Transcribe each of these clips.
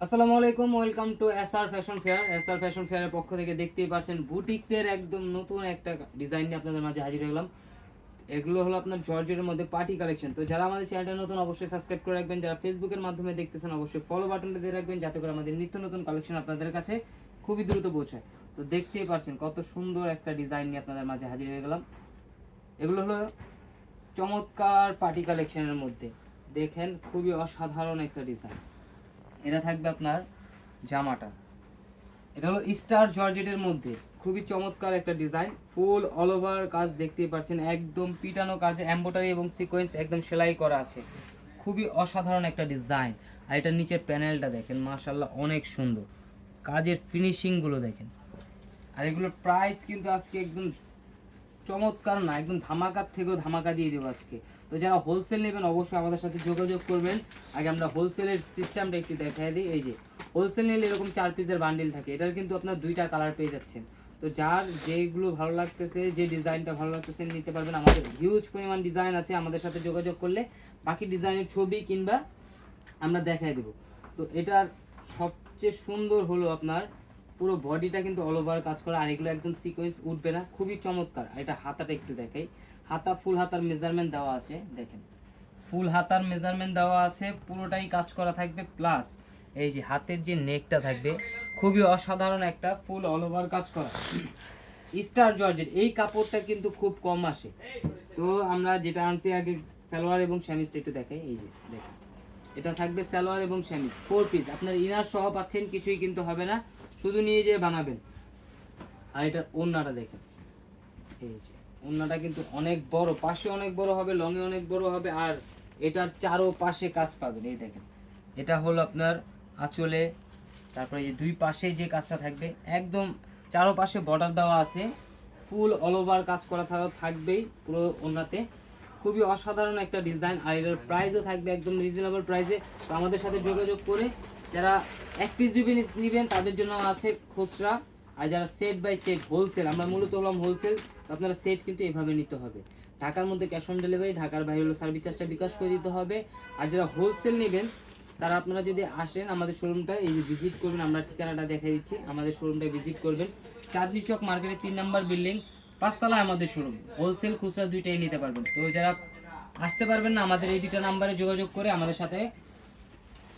আসসালামু আলাইকুম, welcome to SR fashion fair. SR fashion ফেয়ারের পক্ষ থেকে দেখতেই পাচ্ছেন বুটিক্সের একদম নতুন একটা ডিজাইন নিয়ে আপনাদের মাঝে হাজির হলাম। এগুলো হলো আপনার জর্জেটের মধ্যে পার্টি কালেকশন। তো যারা আমাদের চ্যানেলটা নতুন অবশ্যই সাবস্ক্রাইব করে রাখবেন, যারা ফেসবুকের মাধ্যমে দেখতেছেন অবশ্যই ফলো বাটনটা দিয়ে রাখবেন, যাতে করে আমাদের নিত্য নতুন কালেকশন আপনাদের কাছে খুবই দ্রুত পৌঁছায়। তো দেখতেই পাচ্ছেন কত সুন্দর একটা ডিজাইন নিয়ে আপনাদের মাঝে হাজির হয়ে গেলাম। এগুলো হলো চমৎকার পার্টি কালেকশনের মধ্যে, দেখেন খুবই অসাধারণ একটা ডিজাইন। এটা থাকবে আপনার জামাটা, এটা হলো স্টার জর্জেটের মধ্যে খুবই চমৎকার একটা ডিজাইন, ফুল অল ওভার কাজ দেখতেই পাচ্ছেন, একদম পিটানো কাজে এমব্রয়ডারি এবং সিকোয়েন্স একদম সেলাই করা আছে, খুবই অসাধারণ একটা ডিজাইন। আর এটার নিচের প্যানেলটা দেখেন, মাশাআল্লাহ অনেক সুন্দর, কাজের ফিনিশিংগুলো দেখেন। আর এগুলোর প্রাইস কিন্তু আজকে একদম চমৎকার না, একদম ধামাকার থেকেও ধামাকা দিয়ে দেবো আজকে। তো যারা হোলসেল নেবেন অবশ্যই আমাদের সাথে যোগাযোগ করবেন। আগে আমরা হোলসেলের সিস্টেমটা একটু দেখাই দিই। এই যে হোলসেল নিলে এরকম 4 পিসের বান্ডিল থাকে, এটার কিন্তু আপনার 2টা কালার পেয়ে যাচ্ছেন। তো যার যেগুলো ভালো লাগতেছে, যে ডিজাইনটা ভালো লাগতেছে নিতে পারবেন। আমাদের হিউজ পরিমাণ ডিজাইন আছে, আমাদের সাথে যোগাযোগ করলে বাকি ডিজাইনের ছবি কিংবা আমরা দেখাই দেবো। তো এটার সবচেয়ে সুন্দর হলো আপনার পুরো বডিটা কিন্তু অল ওভার কাজ করা, আর এগুলো একদম সিকোয়েন্স উঠবে না, খুবই চমৎকার। আর এটা হাতাটা একটু দেখাই, হাতা ফুল হাতার মেজারমেন্ট দেওয়া আছে, দেখেন ফুল হাতার মেজারমেন্ট দেওয়া আছে, পুরোটাই কাজ করা থাকবে। প্লাস এই যে হাতের যে নেকটা থাকবে খুবই অসাধারণ একটা ফুল অল ওভার কাজ করা স্টার জর্জেট। এই কাপড়টা কিন্তু খুব কম আসে। তো আমরা যেটা আনছি আগে সালোয়ার এবং স্যামিজটা একটু দেখাই। এই যে দেখেন, এটা থাকবে সালোয়ার এবং স্যামিজ 4 পিস, আপনার ইনার সহ পাচ্ছেন, কিছুই কিন্তু হবে না, শুধু নিয়ে যেয়ে বানাবেন। আর এটার ওড়নাটা দেখেন, এই যে ওড়নাটা কিন্তু অনেক বড়, পাশে অনেক বড় হবে, লংয়ে অনেক বড় হবে, আর এটার চারো পাশে কাজ পাবেন। এই দেখেন, এটা হলো আপনার আঁচলে, তারপরে এই দুই পাশে যে কাজটা থাকবে একদম চারোপাশে বর্ডার দেওয়া আছে, ফুল অল ওভার কাজ করা থাকবেই পুরো ওড়নাতে, খুবই অসাধারণ একটা ডিজাইন। আর এটার প্রাইসও থাকবে একদম রিজনেবল প্রাইসে। তো আমাদের সাথে যোগাযোগ করে যারা 1 পিস 2 পিস নেবেন তাদের জন্য আছে খুচরা, আর যারা সেট বাই সেট হোলসেল, আমরা মূলত হলাম হোলসেল, তো আপনারা সেট কিন্তু এভাবে নিতে হবে। ঢাকার মধ্যে ক্যাশ অন ডেলিভারি, ঢাকার বাইরে হলো সার্ভিস চার্জটা বিকাশ করে দিতে হবে। আর যারা হোলসেল নেবেন তারা আপনারা যদি আসেন আমাদের শোরুমটা এই যে ভিজিট করবেন, আমরা ঠিকানাটা দেখাই দিচ্ছি, আমাদের শোরুমটা ভিজিট করবেন, চাঁদনি চক মার্কেটের 3 নম্বর বিল্ডিং, 5 তলায় আমাদের শোরুম। হোলসেল খুচরা দুইটাই নিতে পারবেন। তো যারা আসতে পারবেন না, আমাদের এই দুটো নাম্বারে যোগাযোগ করে আমাদের সাথে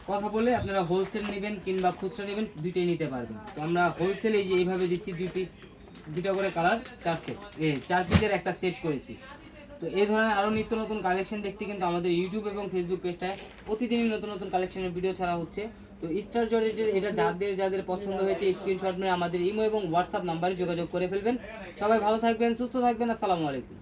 কথা বলে আপনারা হোলসেল নেবেন কিংবা খুচরা নেবেন, দুইটাই নিতে পারবেন। তো আমরা হোলসেল এই যে এইভাবে দিচ্ছি, 2 পিস 2টা করে কালার, 4 সেট, 4 পিসের একটা সেট করেছি। তো এই ধরনের আরও নিত্য নতুন কালেকশন দেখতে কিন্তু আমাদের ইউটিউব এবং ফেসবুক পেজটায় প্রতিদিনই নতুন নতুন কালেকশনের ভিডিও ছাড়া হচ্ছে। তো স্টার জর্জেটের এটা যাদের যাদের পছন্দ হয়েছে স্ক্রিনশট নিয়ে আমাদের ইমো এবং হোয়াটসঅ্যাপ নাম্বারে যোগাযোগ করে ফেলবেন। সবাই ভালো থাকবেন, সুস্থ থাকবেন, আসসালামু আলাইকুম।